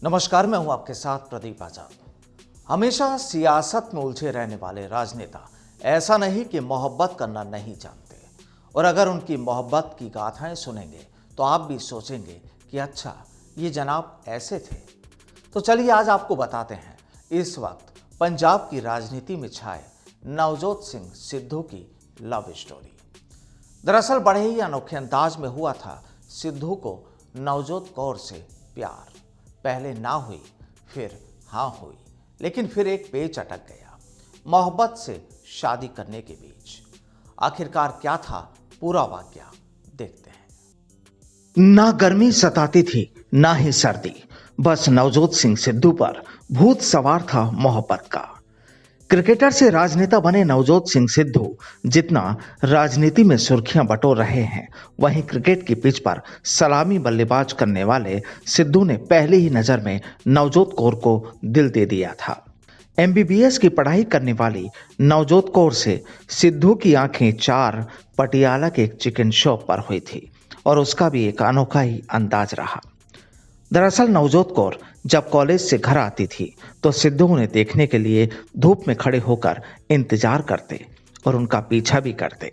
नमस्कार, मैं हूं आपके साथ प्रदीप आजाद। हमेशा सियासत में उलझे रहने वाले राजनेता ऐसा नहीं कि मोहब्बत करना नहीं जानते, और अगर उनकी मोहब्बत की गाथाएं सुनेंगे तो आप भी सोचेंगे कि अच्छा, ये जनाब ऐसे थे। तो चलिए आज आपको बताते हैं इस वक्त पंजाब की राजनीति में छाए नवजोत सिंह सिद्धू की लव स्टोरी। दरअसल बड़े ही अनोखे अंदाज में हुआ था सिद्धू को नवजोत कौर से प्यार। पहले ना हुई, फिर हाँ हुई, लेकिन फिर एक पेच अटक गया मोहब्बत से शादी करने के बीच। आखिरकार क्या था पूरा वाकया, देखते हैं। ना गर्मी सताती थी ना ही सर्दी, बस नवजोत सिंह सिद्धू पर भूत सवार था मोहब्बत का। क्रिकेटर से राजनेता बने नवजोत सिंह सिद्धू जितना राजनीति में सुर्खियां बटोर रहे हैं, वहीं क्रिकेट की पिच पर सलामी बल्लेबाज करने वाले सिद्धू ने पहली ही नजर में नवजोत कौर को दिल दे दिया था। एमबीबीएस की पढ़ाई करने वाली नवजोत कौर से सिद्धू की आंखें चार पटियाला के एक चिकन शॉप पर हुई थी, और उसका भी एक अनोखा ही अंदाज रहा। दरअसल नवजोत कौर जब कॉलेज से घर आती थी तो सिद्धू उन्हें देखने के लिए धूप में खड़े होकर इंतजार करते और उनका पीछा भी करते।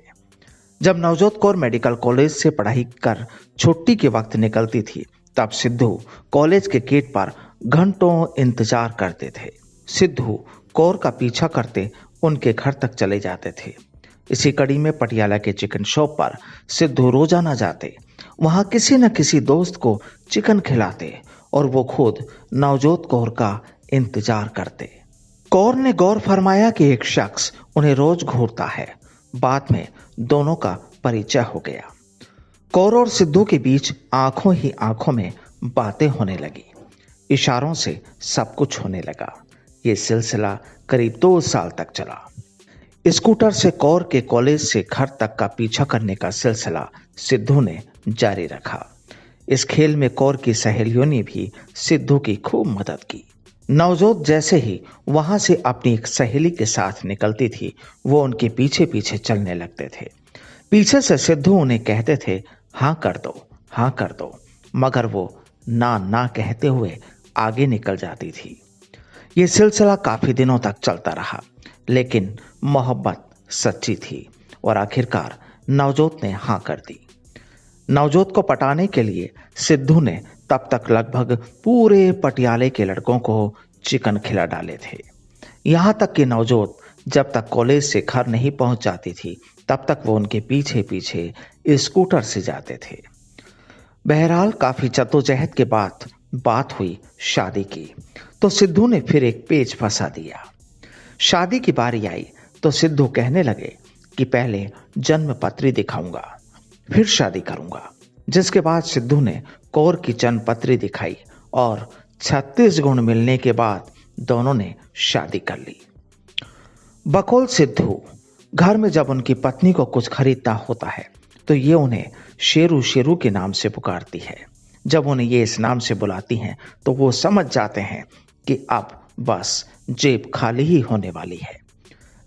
जब नवजोत कौर मेडिकल कॉलेज से पढ़ाई कर छुट्टी के वक्त निकलती थी, तब सिद्धू कॉलेज के गेट पर घंटों इंतजार करते थे। सिद्धू कौर का पीछा करते उनके घर तक चले जाते थे। इसी कड़ी में पटियाला के चिकन शॉप पर सिद्धू रोजाना जाते, वहां किसी न किसी दोस्त को चिकन खिलाते और वो खुद नवजोत कौर का इंतजार करते। कौर ने गौर फरमाया कि एक शख्स उन्हें रोज घूरता है। बाद में दोनों का परिचय हो गया। कौर और सिद्धू के बीच आंखों ही आंखों में बातें होने लगी, इशारों से सब कुछ होने लगा। ये सिलसिला करीब 2 साल तक चला। स्कूटर से कौर के कॉलेज से घर तक का पीछा करने का सिलसिला सिद्धू ने जारी रखा। इस खेल में कौर की सहेलियों ने भी सिद्धू की खूब मदद की। नवजोत जैसे ही वहां से अपनी एक सहेली के साथ निकलती थी, वो उनके पीछे पीछे चलने लगते थे। पीछे से सिद्धू उन्हें कहते थे हाँ कर दो, हाँ कर दो, मगर वो ना ना कहते हुए आगे निकल जाती थी। ये सिलसिला काफी दिनों तक चलता रहा, लेकिन मोहब्बत सच्ची थी और आखिरकार नवजोत ने हाँ कर दी। नवजोत को पटाने के लिए सिद्धू ने तब तक लगभग पूरे पटियाले के लड़कों को चिकन खिला डाले थे। यहां तक कि नवजोत जब तक कॉलेज से घर नहीं पहुंच जाती थी, तब तक वो उनके पीछे पीछे स्कूटर से जाते थे। बहरहाल काफी जद्दोजहद के बाद बात हुई शादी की, तो सिद्धू ने फिर एक पेच फंसा दिया। शादी की बारी आई तो सिद्धू कहने लगे कि पहले जन्म पत्री दिखाऊंगा, फिर शादी करूंगा। जिसके बाद सिद्धू ने कौर की जन्म पत्री दिखाई और 36 गुण मिलने के बाद दोनों ने शादी कर ली। बकौल सिद्धू घर में जब उनकी पत्नी को कुछ खरीदना होता है तो ये उन्हें शेरू शेरू के नाम से पुकारती है। जब उन्हें ये इस नाम से बुलाती हैं तो वो समझ जाते हैं कि अब बस जेब खाली ही होने वाली है।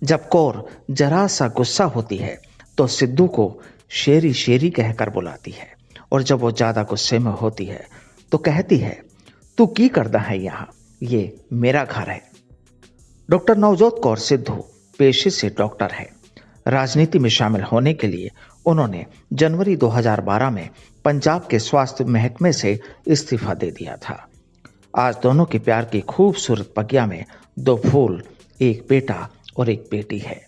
जब कौर जरा सा गुस्सा होती है तो सिद्धू को शेरी शेरी कहकर बुलाती है, और जब वो ज्यादा गुस्से में होती है तो कहती है तू की करदा है यहाँ, ये मेरा घर है। डॉक्टर नवजोत कौर सिद्धू पेशे से डॉक्टर है। राजनीति में शामिल होने के लिए उन्होंने जनवरी 2012 में पंजाब के स्वास्थ्य महकमे से इस्तीफा दे दिया था। आज दोनों के प्यार की खूबसूरत बगिया में 2 फूल, एक बेटा और एक बेटी है।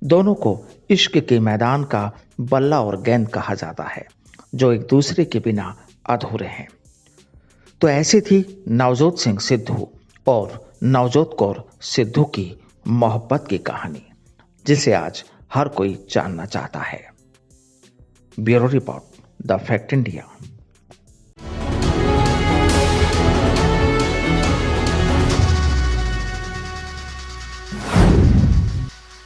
दोनों को इश्क के मैदान का बल्ला और गेंद कहा जाता है, जो एक दूसरे के बिना अधूरे हैं। तो ऐसी थी नवजोत सिंह सिद्धू और नवजोत कौर सिद्धू की मोहब्बत की कहानी, जिसे आज हर कोई जानना चाहता है। Bureau report, the fact India.